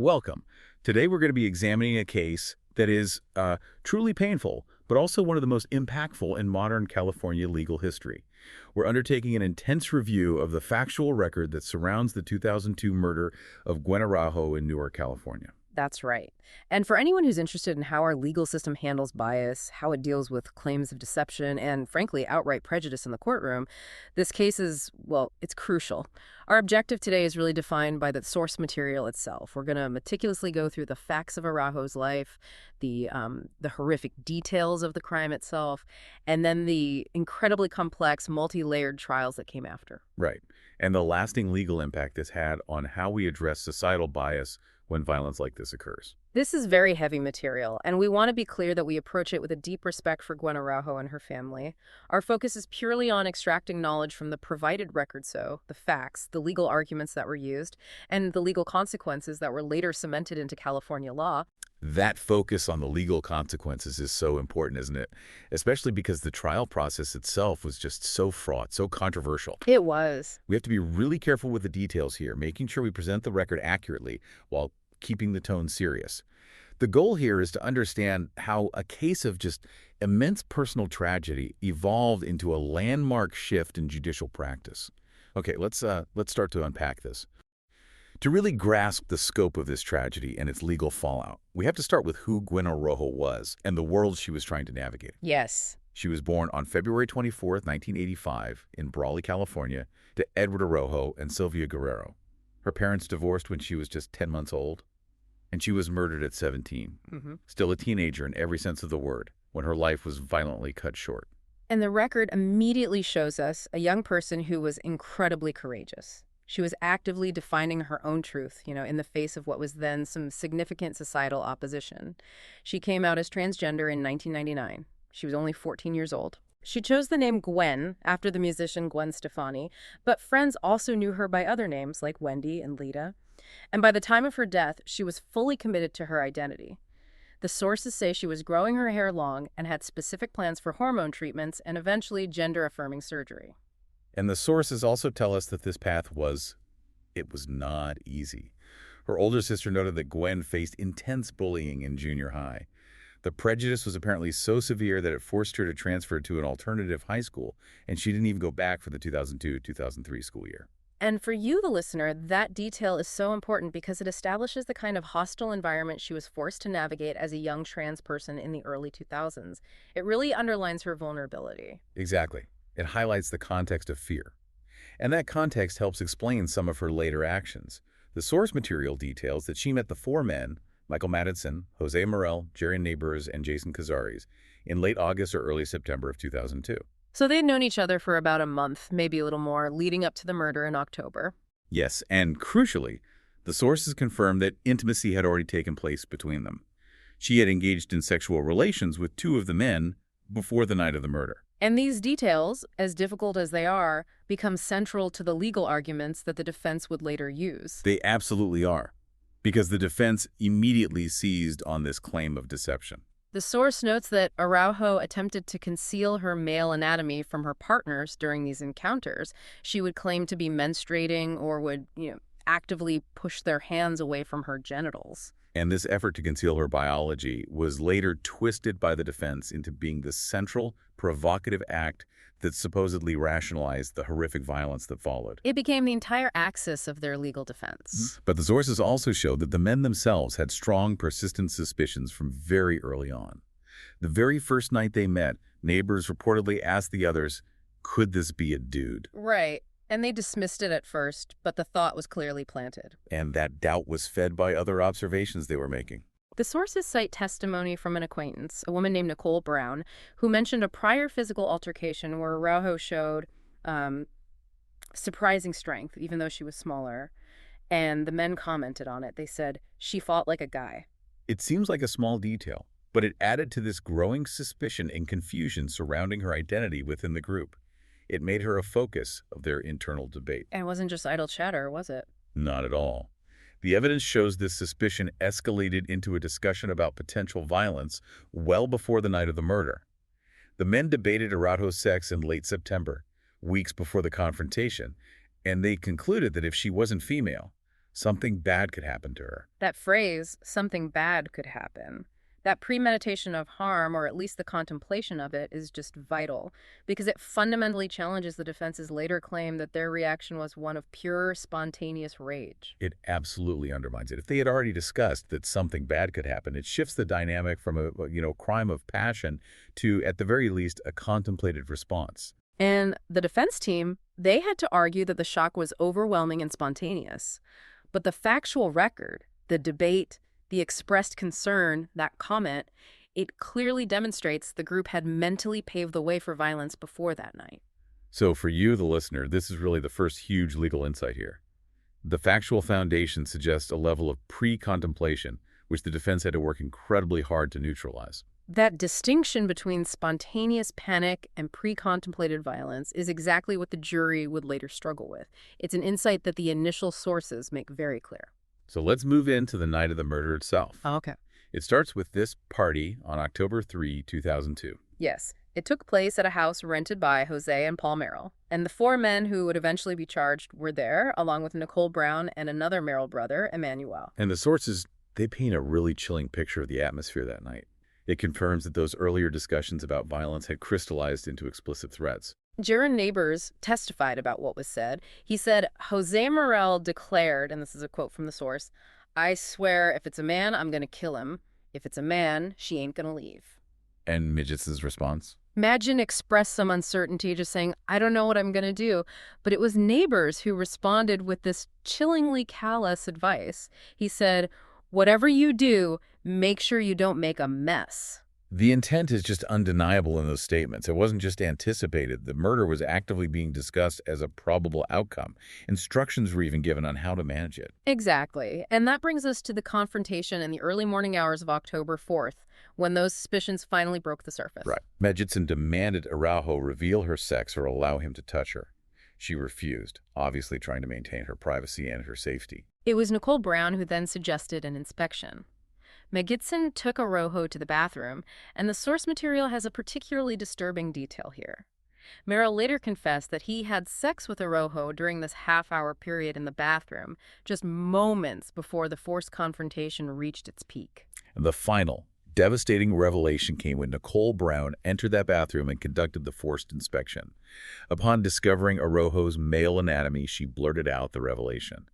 Welcome. Today we're going to be examining a case that is truly painful, but also one of the most impactful in modern California legal history. We're undertaking an intense review of the factual record that surrounds the 2002 murder of Gwen Araujo in Newark, California. That's right. And for anyone who's interested in how our legal system handles bias, how it deals with claims of deception, and frankly, outright prejudice in the courtroom, this case is, well, it's crucial. Our objective today is really defined by the source material itself. We're going to meticulously go through the facts of Araujo's life, the horrific details of the crime itself, and then the incredibly complex, multi-layered trials that came after. Right. And the lasting legal impact this had on how we address societal bias when violence like this occurs. This is very heavy material, and we want to be clear that we approach it with a deep respect for Gwen Araujo and her family. Our focus is purely on extracting knowledge from the provided record, so the facts, the legal arguments that were used, and the legal consequences that were later cemented into California law. That focus on the legal consequences is so important, isn't it? Especially because the trial process itself was just so fraught, so controversial. It was. We have to be really careful with the details here, making sure we present the record accurately while keeping the tone serious. The goal here is to understand how a case of just immense personal tragedy evolved into a landmark shift in judicial practice. Okay, let's start to unpack this. To really grasp the scope of this tragedy and its legal fallout, we have to start with who Gwen Araujo was and the world she was trying to navigate. Yes. She was born on February 24th, 1985, in Brawley, California, to Edward Araujo and Sylvia Guerrero. Her parents divorced when she was just 10 months old, and she was murdered at 17, still a teenager in every sense of the word, when her life was violently cut short. And the record immediately shows us a young person who was incredibly courageous. She was actively defining her own truth, in the face of what was then some significant societal opposition. She came out as transgender in 1999. She was only 14 years old. She chose the name Gwen after the musician Gwen Stefani, but friends also knew her by other names like Wendy and Lita. And by the time of her death, she was fully committed to her identity. The sources say she was growing her hair long and had specific plans for hormone treatments and eventually gender-affirming surgery. And the sources also tell us that this path was not easy. Her older sister noted that Gwen faced intense bullying in junior high. The prejudice was apparently so severe that it forced her to transfer to an alternative high school, and she didn't even go back for the 2002-2003 school year. And for you, the listener, that detail is so important because it establishes the kind of hostile environment she was forced to navigate as a young trans person in the early 2000s. It really underlines her vulnerability. Exactly. It highlights the context of fear. And that context helps explain some of her later actions. The source material details that she met the four men, Michael Madison, Jose Morel, Jerry Neighbors, and Jason Cazares, in late August or early September of 2002. So they'd known each other for about a month, maybe a little more, leading up to the murder in October. Yes, and crucially, the sources confirmed that intimacy had already taken place between them. She had engaged in sexual relations with two of the men before the night of the murder. And these details, as difficult as they are, become central to the legal arguments that the defense would later use. They absolutely are, because the defense immediately seized on this claim of deception. The source notes that Araujo attempted to conceal her male anatomy from her partners during these encounters. She would claim to be menstruating or would, actively push their hands away from her genitals. And this effort to conceal her biology was later twisted by the defense into being the central, provocative act that supposedly rationalized the horrific violence that followed. It became the entire axis of their legal defense. But the sources also showed that the men themselves had strong, persistent suspicions from very early on. The very first night they met, neighbors reportedly asked the others, could this be a dude? Right. And they dismissed it at first, but the thought was clearly planted. And that doubt was fed by other observations they were making. The sources cite testimony from an acquaintance, a woman named Nicole Brown, who mentioned a prior physical altercation where Araujo showed surprising strength, even though she was smaller. And the men commented on it. They said, she fought like a guy. It seems like a small detail, but it added to this growing suspicion and confusion surrounding her identity within the group. It made her a focus of their internal debate. And it wasn't just idle chatter, was it? Not at all. The evidence shows this suspicion escalated into a discussion about potential violence well before the night of the murder. The men debated Araujo's sex in late September, weeks before the confrontation, and they concluded that if she wasn't female, Something bad could happen to her. That phrase, something bad could happen, that premeditation of harm, or at least the contemplation of it, is just vital because it fundamentally challenges the defense's later claim that their reaction was one of pure, spontaneous rage. It absolutely undermines it. If they had already discussed that something bad could happen, it shifts the dynamic from a crime of passion to, at the very least, a contemplated response. And the defense team, they had to argue that the shock was overwhelming and spontaneous. But the factual record, the debate, the expressed concern, that comment, it clearly demonstrates the group had mentally paved the way for violence before that night. So for you, the listener, this is really the first huge legal insight here. The factual foundation suggests a level of pre-contemplation, which the defense had to work incredibly hard to neutralize. That distinction between spontaneous panic and pre-contemplated violence is exactly what the jury would later struggle with. It's an insight that the initial sources make very clear. So let's move into the night of the murder itself. Okay. It starts with this party on October 3, 2002. Yes. It took place at a house rented by Jose and Paul Merrill, and the four men who would eventually be charged were there, along with Nicole Brown and another Merrill brother, Emmanuel. And the sources, they paint a really chilling picture of the atmosphere that night. It confirms that those earlier discussions about violence had crystallized into explicit threats. Jaron Neighbors testified about what was said. He said, Jose Morel declared, and this is a quote from the source, "I swear if it's a man, I'm going to kill him. If it's a man, she ain't going to leave." And Midgets' response? Magin expressed some uncertainty, just saying, "I don't know what I'm going to do." But it was Neighbors who responded with this chillingly callous advice. He said, "Whatever you do, make sure you don't make a mess." The intent is just undeniable in those statements. It wasn't just anticipated. The murder was actively being discussed as a probable outcome. Instructions were even given on how to manage it. Exactly. And that brings us to the confrontation in the early morning hours of October 4th, when those suspicions finally broke the surface. Right. Medjitson demanded Araujo reveal her sex or allow him to touch her. She refused, obviously trying to maintain her privacy and her safety. It was Nicole Brown who then suggested an inspection. Magidson took Araujo to the bathroom, and the source material has a particularly disturbing detail here. Merrill later confessed that he had sex with Araujo during this half-hour period in the bathroom, just moments before the forced confrontation reached its peak. And the final, devastating revelation came when Nicole Brown entered that bathroom and conducted the forced inspection. Upon discovering Araujo's male anatomy, she blurted out the revelation.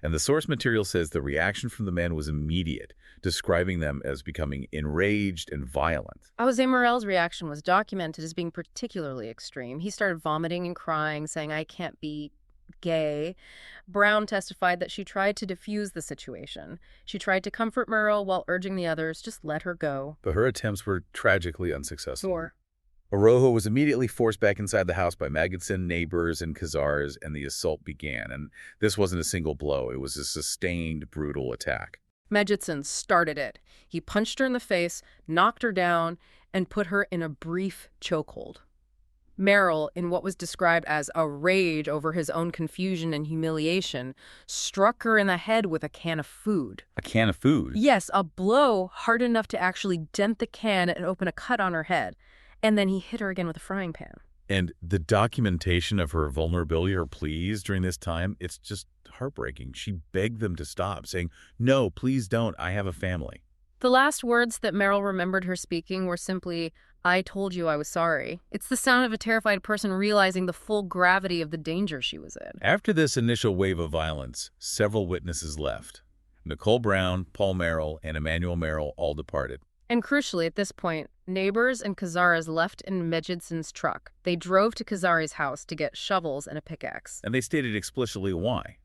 And the source material says the reaction from the men was immediate, describing them as becoming enraged and violent. Jose Morel's reaction was documented as being particularly extreme. He started vomiting and crying, saying, "I can't be gay." Brown testified that she tried to defuse the situation. She tried to comfort Merrill while urging the others, just let her go. But her attempts were tragically unsuccessful. Sure. Araujo was immediately forced back inside the house by Magidson, Neighbors, and Cazares, and the assault began. And this wasn't a single blow. It was a sustained, brutal attack. Magidson started it. He punched her in the face, knocked her down, and put her in a brief chokehold. Merrill, in what was described as a rage over his own confusion and humiliation, struck her in the head with a can of food. A can of food? Yes, a blow hard enough to actually dent the can and open a cut on her head. And then he hit her again with a frying pan. And the documentation of her vulnerability, her pleas during this time, it's just heartbreaking. She begged them to stop, saying, "No, please don't. I have a family." The last words that Merrill remembered her speaking were simply, "I told you I was sorry." It's the sound of a terrified person realizing the full gravity of the danger she was in. After this initial wave of violence, several witnesses left. Nicole Brown, Paul Merrill, and Emmanuel Merrill all departed. And crucially, at this point, Neighbors and Cazares left in Mejidson's truck. They drove to Cazares' house to get shovels and a pickaxe. And they stated explicitly why.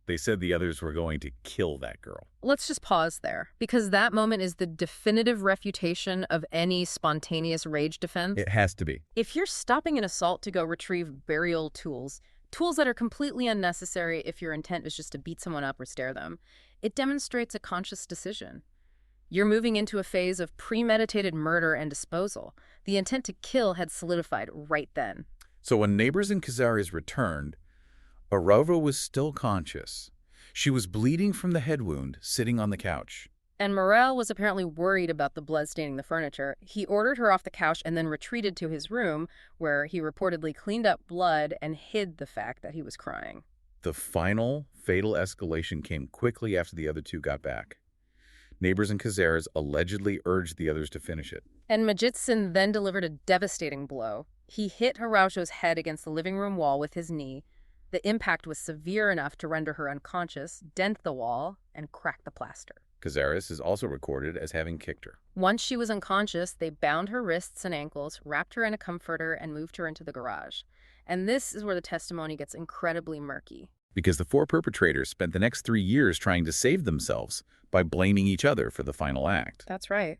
They said the others were going to kill that girl. Let's just pause there, because that moment is the definitive refutation of any spontaneous rage defense. It has to be. If you're stopping an assault to go retrieve burial tools that are completely unnecessary if your intent is just to beat someone up or stare them, it demonstrates a conscious decision. You're moving into a phase of premeditated murder and disposal. The intent to kill had solidified right then. So when Neighbors and Cazares returned, Araujo was still conscious. She was bleeding from the head wound, sitting on the couch. And Morel was apparently worried about the blood staining the furniture. He ordered her off the couch and then retreated to his room, where he reportedly cleaned up blood and hid the fact that he was crying. The final fatal escalation came quickly after the other two got back. Neighbors and Cazares allegedly urged the others to finish it. And Majitsin then delivered a devastating blow. He hit Araujo's head against the living room wall with his knee. The impact was severe enough to render her unconscious, dent the wall, and crack the plaster. Cazares is also recorded as having kicked her. Once she was unconscious, they bound her wrists and ankles, wrapped her in a comforter, and moved her into the garage. And this is where the testimony gets incredibly murky. Because the four perpetrators spent the next 3 years trying to save themselves by blaming each other for the final act. That's right.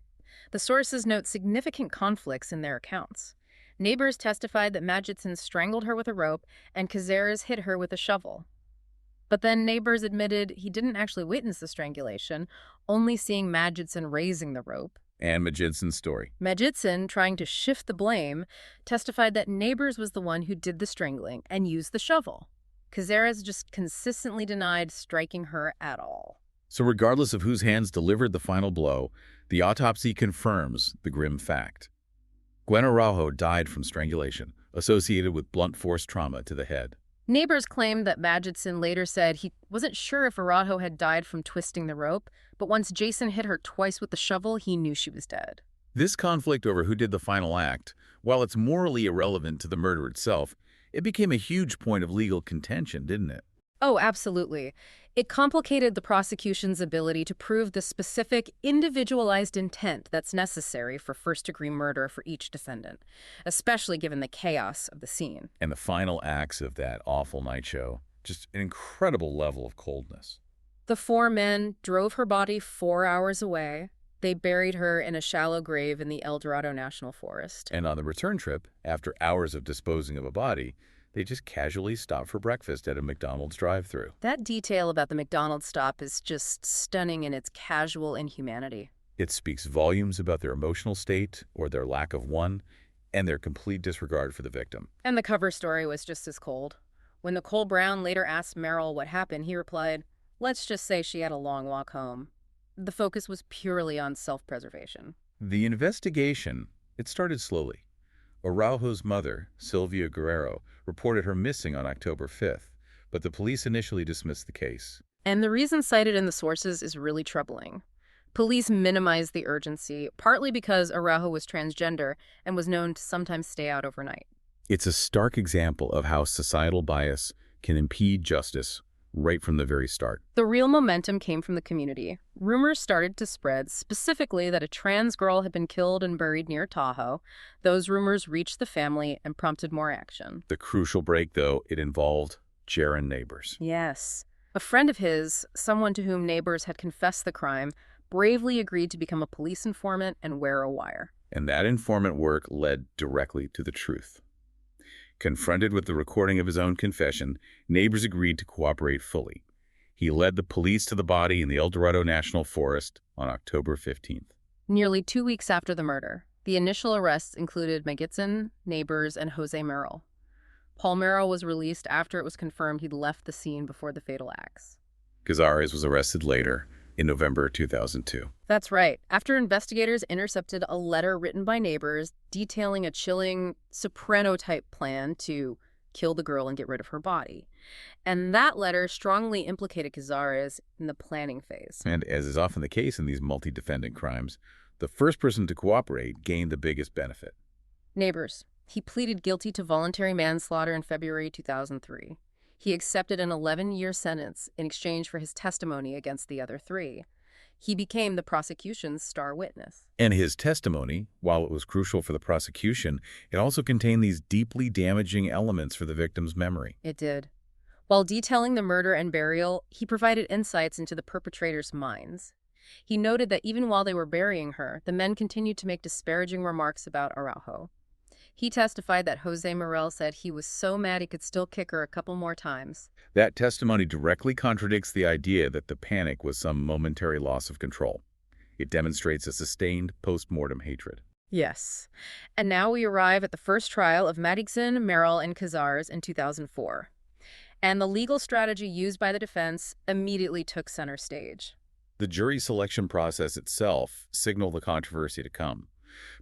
The sources note significant conflicts in their accounts. Neighbors testified that Majitsin strangled her with a rope and Cazares hit her with a shovel. But then neighbors admitted he didn't actually witness the strangulation, only seeing Majitsin raising the rope. And Majidsin's story. Majitsin, trying to shift the blame, testified that Neighbors was the one who did the strangling and used the shovel. Cazares just consistently denied striking her at all. So regardless of whose hands delivered the final blow, the autopsy confirms the grim fact. Gwen Araujo died from strangulation, associated with blunt force trauma to the head. Neighbors claimed that Majitsin later said he wasn't sure if Araujo had died from twisting the rope, but once Jason hit her twice with the shovel, he knew she was dead. This conflict over who did the final act, while it's morally irrelevant to the murder itself, it became a huge point of legal contention, didn't it? Oh, absolutely. It complicated the prosecution's ability to prove the specific, individualized intent that's necessary for first-degree murder for each defendant, especially given the chaos of the scene. And the final acts of that awful night show, just an incredible level of coldness. The four men drove her body 4 hours away. They buried her in a shallow grave in the El Dorado National Forest. And on the return trip, after hours of disposing of a body, they just casually stopped for breakfast at a McDonald's drive-thru. That detail about the McDonald's stop is just stunning in its casual inhumanity. It speaks volumes about their emotional state, or their lack of one, and their complete disregard for the victim. And the cover story was just as cold. When Nicole Brown later asked Merrill what happened, he replied, "Let's just say she had a long walk home." The focus was purely on self-preservation. The investigation, it started slowly. Araujo's mother, Sylvia Guerrero, reported her missing on October 5th, but the police initially dismissed the case. And the reason cited in the sources is really troubling. Police minimized the urgency, partly because Araujo was transgender and was known to sometimes stay out overnight. It's a stark example of how societal bias can impede justice right from the very start. The real momentum came from the community. Rumors started to spread, specifically that a trans girl had been killed and buried near Tahoe. Those rumors reached the family and prompted more action. The crucial break, though, it involved Jaron Neighbors. Yes. A friend of his, someone to whom Neighbors had confessed the crime, bravely agreed to become a police informant and wear a wire. And that informant work led directly to the truth. Confronted with the recording of his own confession, Neighbors agreed to cooperate fully. He led the police to the body in the El Dorado National Forest on October 15th. Nearly 2 weeks after the murder, the initial arrests included Majitsin, Neighbors, and Jose Merrill. Paul Merrill was released after it was confirmed he'd left the scene before the fatal acts. Cazares was arrested later, in November 2002. That's right. After investigators intercepted a letter written by Neighbors detailing a chilling soprano-type plan to kill the girl and get rid of her body. And that letter strongly implicated Cazares in the planning phase. And as is often the case in these multi-defendant crimes, the first person to cooperate gained the biggest benefit. Neighbors. He pleaded guilty to voluntary manslaughter in February 2003. He accepted an 11-year sentence in exchange for his testimony against the other three. He became the prosecution's star witness. And his testimony, while it was crucial for the prosecution, it also contained these deeply damaging elements for the victim's memory. It did. While detailing the murder and burial, he provided insights into the perpetrators' minds. He noted that even while they were burying her, the men continued to make disparaging remarks about Araujo. He testified that Jose Merrill said he was so mad he could still kick her a couple more times. That testimony directly contradicts the idea that the panic was some momentary loss of control. It demonstrates a sustained post-mortem hatred. Yes. And now we arrive at the first trial of Majitsin, Merrill, and Cazares in 2004. And the legal strategy used by the defense immediately took center stage. The jury selection process itself signaled the controversy to come.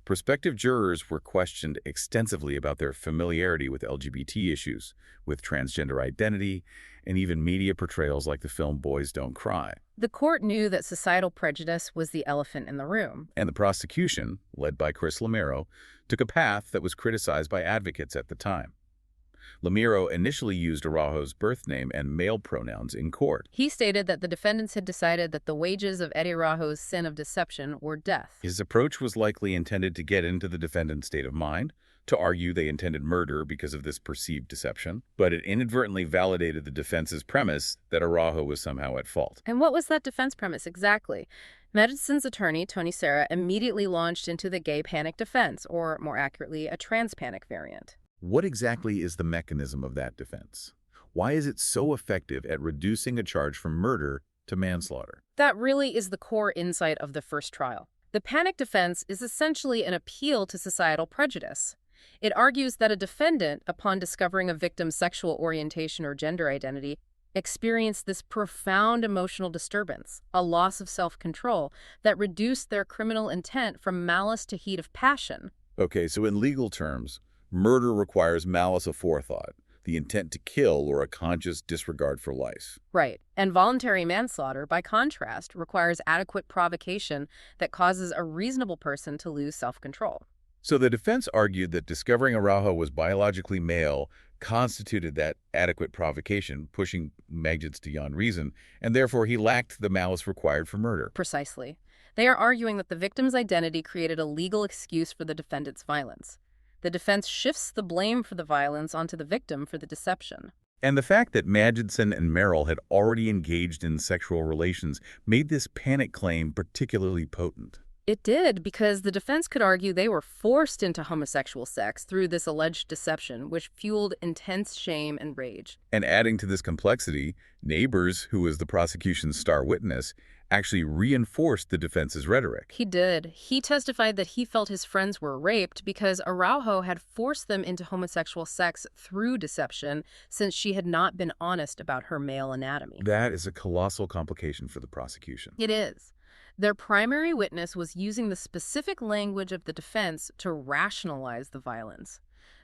Prospective jurors were questioned extensively about their familiarity with LGBT issues, with transgender identity, and even media portrayals like the film Boys Don't Cry. The court knew that societal prejudice was the elephant in the room. And the prosecution, led by Chris Lamiro, took a path that was criticized by advocates at the time. Lamiro initially used Araujo's birth name and male pronouns in court. He stated that the defendants had decided that the wages of Eddie Araujo's sin of deception were death. His approach was likely intended to get into the defendant's state of mind, to argue they intended murder because of this perceived deception, but it inadvertently validated the defense's premise that Araujo was somehow at fault. And what was that defense premise exactly? Madison's attorney, Tony Serra, immediately launched into the gay panic defense, or more accurately, a trans panic variant. What exactly is the mechanism of that defense? Why is it so effective at reducing a charge from murder to manslaughter? That really is the core insight of the first trial. The panic defense is essentially an appeal to societal prejudice. It argues that a defendant, upon discovering a victim's sexual orientation or gender identity, experienced this profound emotional disturbance, a loss of self-control, that reduced their criminal intent from malice to heat of passion. Okay, so in legal terms, murder requires malice aforethought, the intent to kill or a conscious disregard for life. Right. And voluntary manslaughter, by contrast, requires adequate provocation that causes a reasonable person to lose self-control. So the defense argued that discovering Araujo was biologically male constituted that adequate provocation, pushing Magid's beyond reason, and therefore he lacked the malice required for murder. Precisely. They are arguing that the victim's identity created a legal excuse for the defendant's violence. The defense shifts the blame for the violence onto the victim for the deception. And the fact that Magidson and Merrill had already engaged in sexual relations made this panic claim particularly potent. It did, because the defense could argue they were forced into homosexual sex through this alleged deception, which fueled intense shame and rage. And adding to this complexity, Neighbors, who was the prosecution's star witness, actually reinforced the defense's rhetoric. He did. He testified that he felt his friends were raped because Araujo had forced them into homosexual sex through deception, since she had not been honest about her male anatomy. That is a colossal complication for the prosecution. It is. Their primary witness was using the specific language of the defense to rationalize the violence.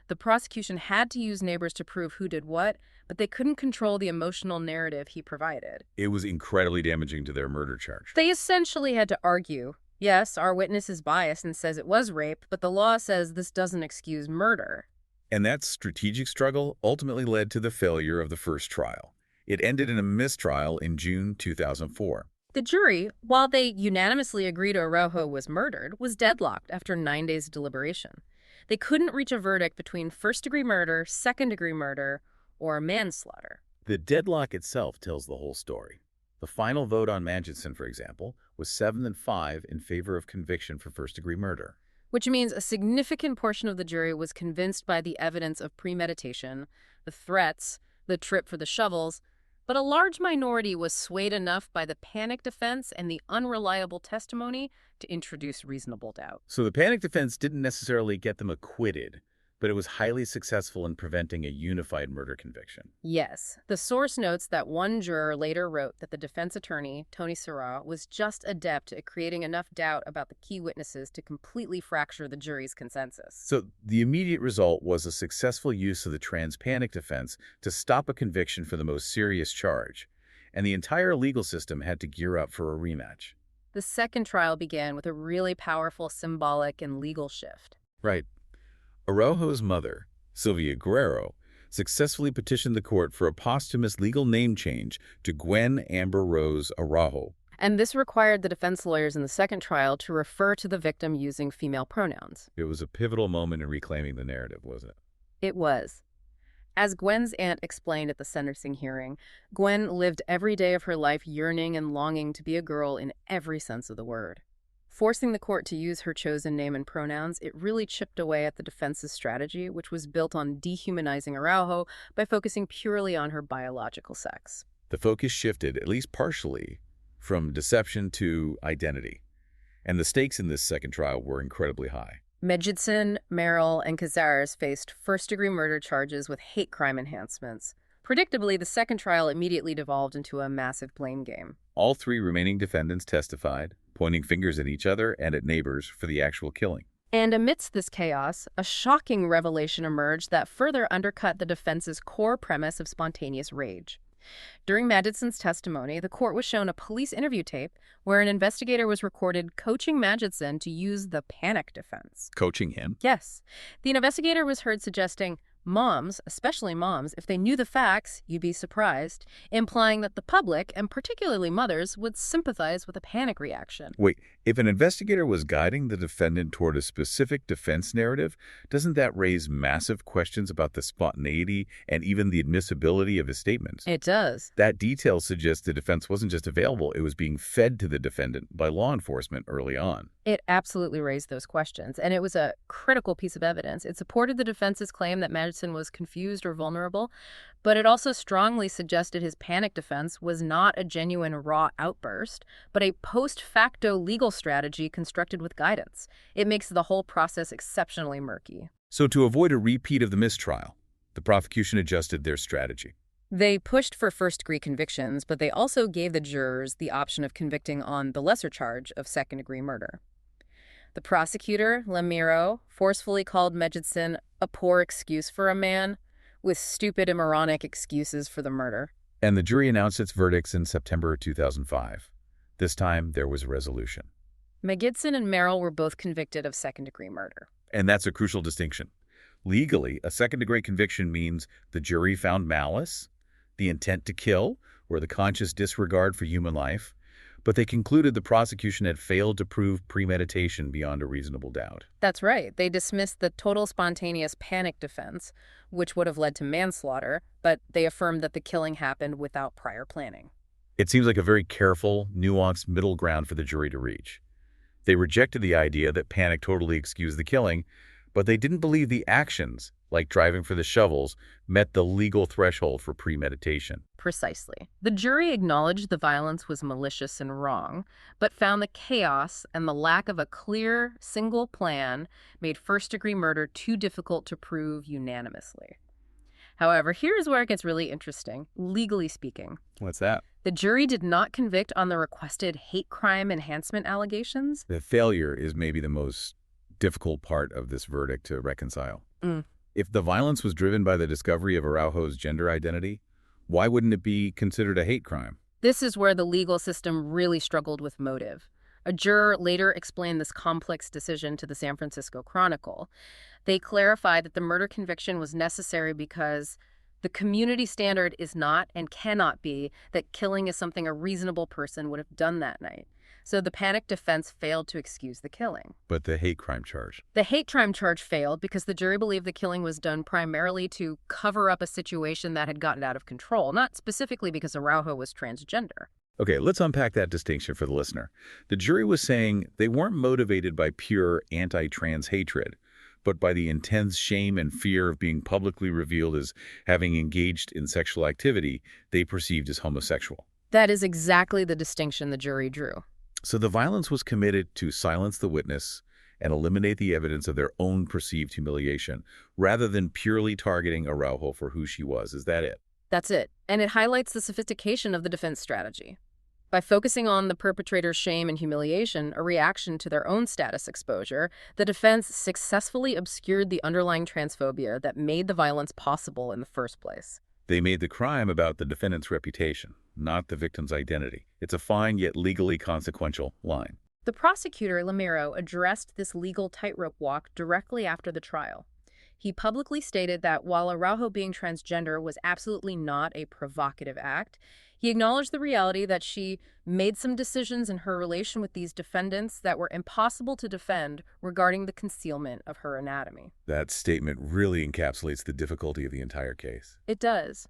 The prosecution had to use Neighbors to prove who did what, but they couldn't control the emotional narrative he provided. It was incredibly damaging to their murder charge. They essentially had to argue, yes, our witness is biased and says it was rape, but the law says this doesn't excuse murder. And that strategic struggle ultimately led to the failure of the first trial. It ended in a mistrial in June 2004. The jury, while they unanimously agreed Araujo was murdered, was deadlocked after 9 days of deliberation. They couldn't reach a verdict between first-degree murder, second-degree murder, or manslaughter. The deadlock itself tells the whole story. The final vote on Magidson, for example, was 7-5 in favor of conviction for first-degree murder. Which means a significant portion of the jury was convinced by the evidence of premeditation, the threats, the trip for the shovels, but a large minority was swayed enough by the panic defense and the unreliable testimony to introduce reasonable doubt. So the panic defense didn't necessarily get them acquitted, but it was highly successful in preventing a unified murder conviction. Yes. The source notes that one juror later wrote that the defense attorney, Tony Serra, was just adept at creating enough doubt about the key witnesses to completely fracture the jury's consensus. So the immediate result was a successful use of the trans panic defense to stop a conviction for the most serious charge, and the entire legal system had to gear up for a rematch. The second trial began with a really powerful symbolic and legal shift. Right. Araujo's mother, Sylvia Guerrero, successfully petitioned the court for a posthumous legal name change to Gwen Amber Rose Araujo. And this required the defense lawyers in the second trial to refer to the victim using female pronouns. It was a pivotal moment in reclaiming the narrative, wasn't it? It was. As Gwen's aunt explained at the sentencing hearing, Gwen lived every day of her life yearning and longing to be a girl in every sense of the word. Forcing the court to use her chosen name and pronouns, it really chipped away at the defense's strategy, which was built on dehumanizing Araujo by focusing purely on her biological sex. The focus shifted, at least partially, from deception to identity. And the stakes in this second trial were incredibly high. Magidson, Merrill, and Cazares faced first-degree murder charges with hate crime enhancements. Predictably, the second trial immediately devolved into a massive blame game. All three remaining defendants testified, pointing fingers at each other and at Neighbors for the actual killing. And amidst this chaos, a shocking revelation emerged that further undercut the defense's core premise of spontaneous rage. During Madison's testimony, the court was shown a police interview tape where an investigator was recorded coaching Madison to use the panic defense. Coaching him? Yes, the investigator was heard suggesting moms, especially moms, if they knew the facts, you'd be surprised, implying that the public, and particularly mothers, would sympathize with a panic reaction. Wait, if an investigator was guiding the defendant toward a specific defense narrative, doesn't that raise massive questions about the spontaneity and even the admissibility of his statements? It does. That detail suggests the defense wasn't just available, it was being fed to the defendant by law enforcement early on. It absolutely raised those questions, and it was a critical piece of evidence. It supported the defense's claim that Madison was confused or vulnerable, but it also strongly suggested his panic defense was not a genuine raw outburst, but a post-facto legal strategy constructed with guidance. It makes the whole process exceptionally murky. So to avoid a repeat of the mistrial, the prosecution adjusted their strategy. They pushed for first-degree convictions, but they also gave the jurors the option of convicting on the lesser charge of second-degree murder. The prosecutor, Lamiro, forcefully called Madison a poor excuse for a man, with stupid and moronic excuses for the murder. And the jury announced its verdicts in September 2005. This time, there was a resolution. Madison and Merrill were both convicted of second-degree murder. And that's a crucial distinction. Legally, a second-degree conviction means the jury found malice, the intent to kill, or the conscious disregard for human life, but they concluded the prosecution had failed to prove premeditation beyond a reasonable doubt. That's right. They dismissed the total spontaneous panic defense, which would have led to manslaughter, but they affirmed that the killing happened without prior planning. It seems like a very careful, nuanced middle ground for the jury to reach. They rejected the idea that panic totally excused the killing, but they didn't believe the actions, like driving for the shovels, met the legal threshold for premeditation. Precisely. The jury acknowledged the violence was malicious and wrong, but found the chaos and the lack of a clear, single plan made first-degree murder too difficult to prove unanimously. However, here's where it gets really interesting, legally speaking. What's that? The jury did not convict on the requested hate crime enhancement allegations. The failure is maybe the most difficult part of this verdict to reconcile. If the violence was driven by the discovery of Araujo's gender identity, why wouldn't it be considered a hate crime? This is where the legal system really struggled with motive. A juror later explained this complex decision to the San Francisco Chronicle. They clarified that the murder conviction was necessary because the community standard is not and cannot be that killing is something a reasonable person would have done that night. So the panic defense failed to excuse the killing. But the hate crime charge? The hate crime charge failed because the jury believed the killing was done primarily to cover up a situation that had gotten out of control, not specifically because Araujo was transgender. Okay, let's unpack that distinction for the listener. The jury was saying they weren't motivated by pure anti-trans hatred, but by the intense shame and fear of being publicly revealed as having engaged in sexual activity they perceived as homosexual. That is exactly the distinction the jury drew. So the violence was committed to silence the witness and eliminate the evidence of their own perceived humiliation, rather than purely targeting Araujo for who she was. Is that it? That's it. And it highlights the sophistication of the defense strategy. By focusing on the perpetrator's shame and humiliation, a reaction to their own status exposure, the defense successfully obscured the underlying transphobia that made the violence possible in the first place. They made the crime about the defendant's reputation, not the victim's identity. It's a fine yet legally consequential line. The prosecutor, Lamiro, addressed this legal tightrope walk directly after the trial. He publicly stated that while Araujo being transgender was absolutely not a provocative act, he acknowledged the reality that she made some decisions in her relation with these defendants that were impossible to defend regarding the concealment of her anatomy. That statement really encapsulates the difficulty of the entire case. It does.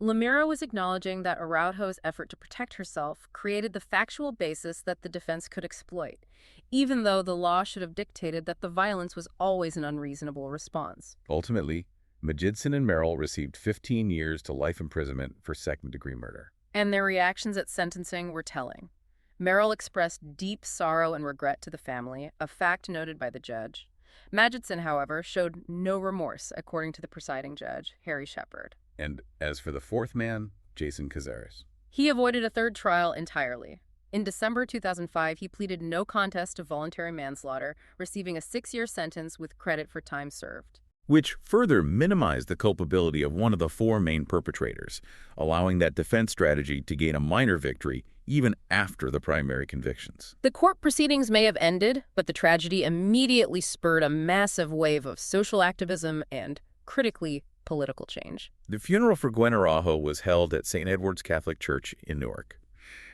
Lamiro was acknowledging that Araujo's effort to protect herself created the factual basis that the defense could exploit, even though the law should have dictated that the violence was always an unreasonable response. Ultimately, Madison and Merrill received 15 years to life imprisonment for second-degree murder. And their reactions at sentencing were telling. Merrill expressed deep sorrow and regret to the family, a fact noted by the judge. Madison, however, showed no remorse, according to the presiding judge, Harry Shepard. And as for the fourth man, Jason Cazares. He avoided a third trial entirely. In December 2005, he pleaded no contest to voluntary manslaughter, receiving a 6-year sentence with credit for time served. Which further minimized the culpability of one of the four main perpetrators, allowing that defense strategy to gain a minor victory even after the primary convictions. The court proceedings may have ended, but the tragedy immediately spurred a massive wave of social activism and, critically, political change. The funeral for Gwen Araujo was held at St. Edward's Catholic Church in Newark,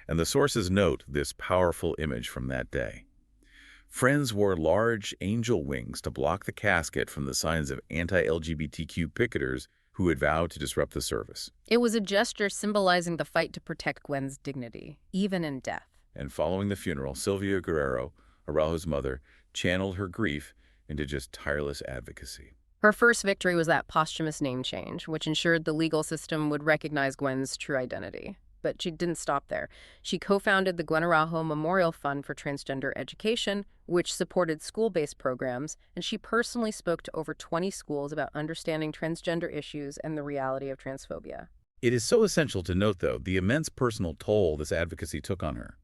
and the sources note this powerful image from that day. Friends wore large angel wings to block the casket from the signs of anti-LGBTQ picketers who had vowed to disrupt the service. It was a gesture symbolizing the fight to protect Gwen's dignity, even in death. And following the funeral, Sylvia Guerrero, Araujo's mother, channeled her grief into just tireless advocacy. Her first victory was that posthumous name change, which ensured the legal system would recognize Gwen's true identity. But she didn't stop there. She co-founded the Gwen Araujo Memorial Fund for Transgender Education, which supported school-based programs, and she personally spoke to over 20 schools about understanding transgender issues and the reality of transphobia. It is so essential to note, though, the immense personal toll this advocacy took on her.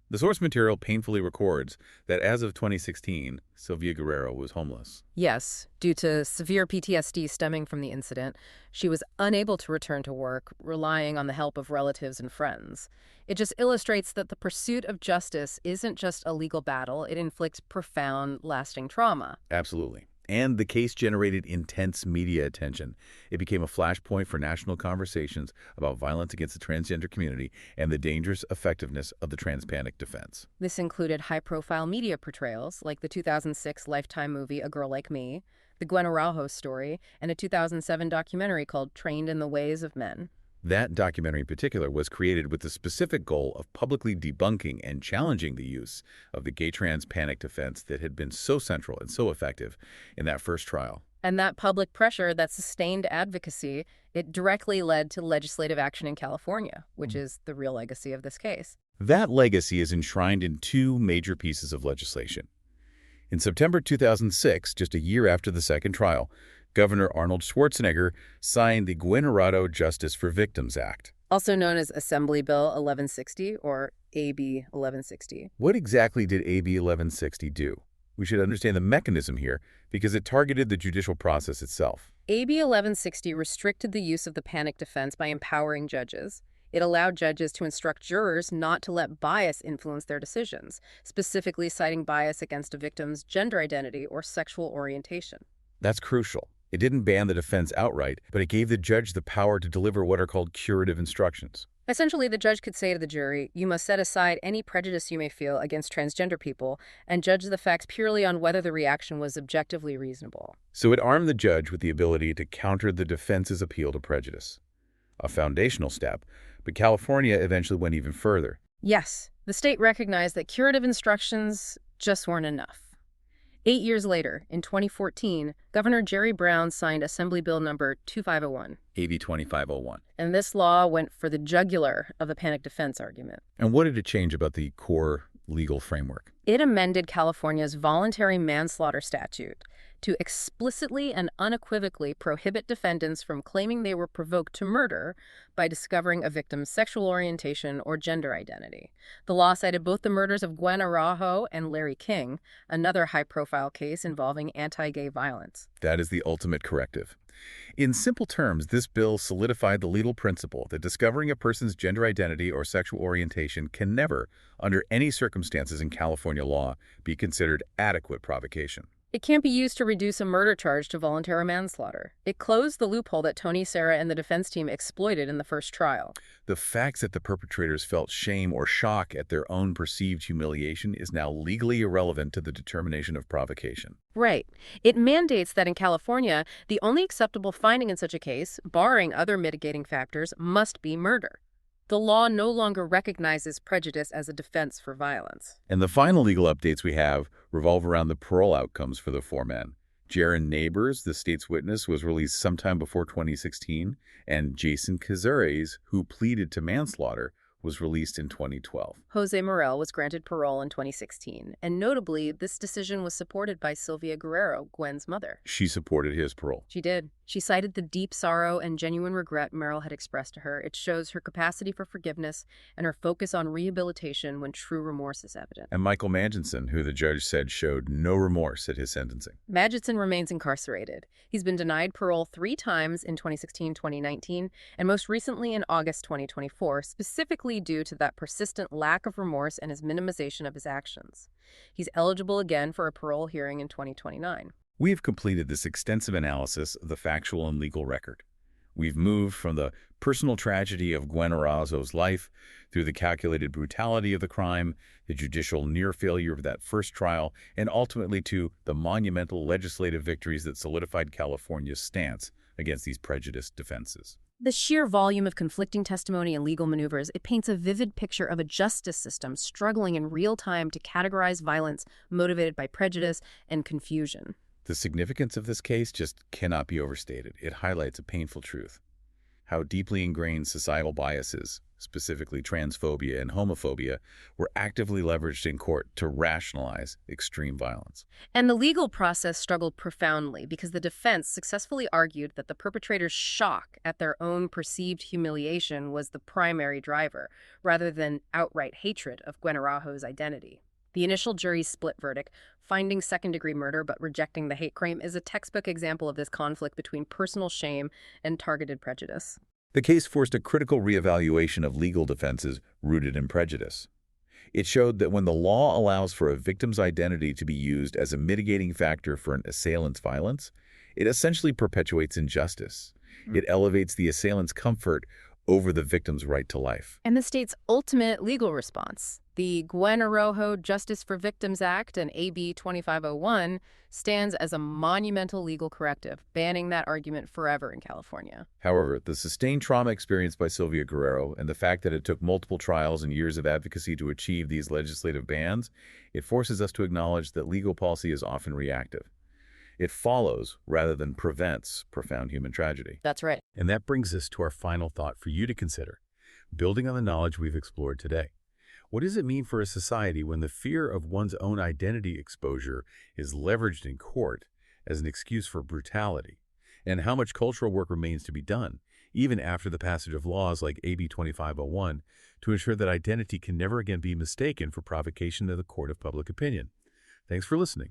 The source material painfully records that as of 2016, Sylvia Guerrero was homeless. Yes, due to severe PTSD stemming from the incident, she was unable to return to work, relying on the help of relatives and friends. It just illustrates that the pursuit of justice isn't just a legal battle, it inflicts profound, lasting trauma. Absolutely. And the case generated intense media attention. It became a flashpoint for national conversations about violence against the transgender community and the dangerous effectiveness of the trans-panic defense. This included high-profile media portrayals, like the 2006 Lifetime movie A Girl Like Me, the Gwen Araujo story, and a 2007 documentary called Trained in the Ways of Men. That documentary in particular was created with the specific goal of publicly debunking and challenging the use of the gay trans panic defense that had been so central and so effective in that first trial. And that public pressure, that sustained advocacy, it directly led to legislative action in California, which is the real legacy of this case. That legacy is enshrined in two major pieces of legislation. In September 2006, just a year after the second trial, Governor Arnold Schwarzenegger signed the Gwen Araujo Justice for Victims Act. Also known as Assembly Bill 1160 or AB 1160. What exactly did AB 1160 do? We should understand the mechanism here because it targeted the judicial process itself. AB 1160 restricted the use of the panic defense by empowering judges. It allowed judges to instruct jurors not to let bias influence their decisions, specifically citing bias against a victim's gender identity or sexual orientation. That's crucial. It didn't ban the defense outright, but it gave the judge the power to deliver what are called curative instructions. Essentially, the judge could say to the jury, you must set aside any prejudice you may feel against transgender people and judge the facts purely on whether the reaction was objectively reasonable. So it armed the judge with the ability to counter the defense's appeal to prejudice. A foundational step, but California eventually went even further. Yes, the state recognized that curative instructions just weren't enough. 8 years later, in 2014, Governor Jerry Brown signed Assembly Bill number 2501. AB 2501. And this law went for the jugular of the panic defense argument. And what did it change about the core legal framework? It amended California's voluntary manslaughter statute to explicitly and unequivocally prohibit defendants from claiming they were provoked to murder by discovering a victim's sexual orientation or gender identity. The law cited both the murders of Gwen Araujo and Larry King, another high-profile case involving anti-gay violence. That is the ultimate corrective. In simple terms, this bill solidified the legal principle that discovering a person's gender identity or sexual orientation can never, under any circumstances in California law, be considered adequate provocation. It can't be used to reduce a murder charge to voluntary manslaughter. It closed the loophole that Tony Serra and the defense team exploited in the first trial. The fact that the perpetrators felt shame or shock at their own perceived humiliation is now legally irrelevant to the determination of provocation. Right. It mandates that in California, the only acceptable finding in such a case, barring other mitigating factors, must be murder. The law no longer recognizes prejudice as a defense for violence. And the final legal updates we have revolve around the parole outcomes for the four men. Jaron Neighbors, the state's witness, was released sometime before 2016, and Jason Cazares, who pleaded to manslaughter, was released in 2012. Jose Morel was granted parole in 2016, and notably, this decision was supported by Sylvia Guerrero, Gwen's mother. She supported his parole. She did. She cited the deep sorrow and genuine regret Merrill had expressed to her. It shows her capacity for forgiveness and her focus on rehabilitation when true remorse is evident. And Michael Magidson, who the judge said showed no remorse at his sentencing. Magidson remains incarcerated. He's been denied parole 3 times in 2016, 2019, and most recently in August 2024, specifically due to that persistent lack of remorse and his minimization of his actions. He's eligible again for a parole hearing in 2029. We've completed this extensive analysis of the factual and legal record. We've moved from the personal tragedy of Gwen Araujo's life through the calculated brutality of the crime, the judicial near-failure of that first trial, and ultimately to the monumental legislative victories that solidified California's stance against these prejudiced defenses. The sheer volume of conflicting testimony and legal maneuvers, it paints a vivid picture of a justice system struggling in real time to categorize violence motivated by prejudice and confusion. The significance of this case just cannot be overstated. It highlights a painful truth: how deeply ingrained societal biases, specifically transphobia and homophobia, were actively leveraged in court to rationalize extreme violence. And the legal process struggled profoundly because the defense successfully argued that the perpetrator's shock at their own perceived humiliation was the primary driver, rather than outright hatred of Gwen Araujo's identity. The initial jury's split verdict, finding second-degree murder but rejecting the hate crime, is a textbook example of this conflict between personal shame and targeted prejudice. The case forced a critical reevaluation of legal defenses rooted in prejudice. It showed that when the law allows for a victim's identity to be used as a mitigating factor for an assailant's violence, it essentially perpetuates injustice. It elevates the assailant's comfort over the victim's right to life. And the state's ultimate legal response, the Gwen Araujo Justice for Victims Act and AB 2501, stands as a monumental legal corrective, banning that argument forever in California. However, the sustained trauma experienced by Sylvia Guerrero and the fact that it took multiple trials and years of advocacy to achieve these legislative bans, it forces us to acknowledge that legal policy is often reactive. It follows rather than prevents profound human tragedy. That's right. And that brings us to our final thought for you to consider, building on the knowledge we've explored today. What does it mean for a society when the fear of one's own identity exposure is leveraged in court as an excuse for brutality? And how much cultural work remains to be done, even after the passage of laws like AB 2501, to ensure that identity can never again be mistaken for provocation to the court of public opinion? Thanks for listening.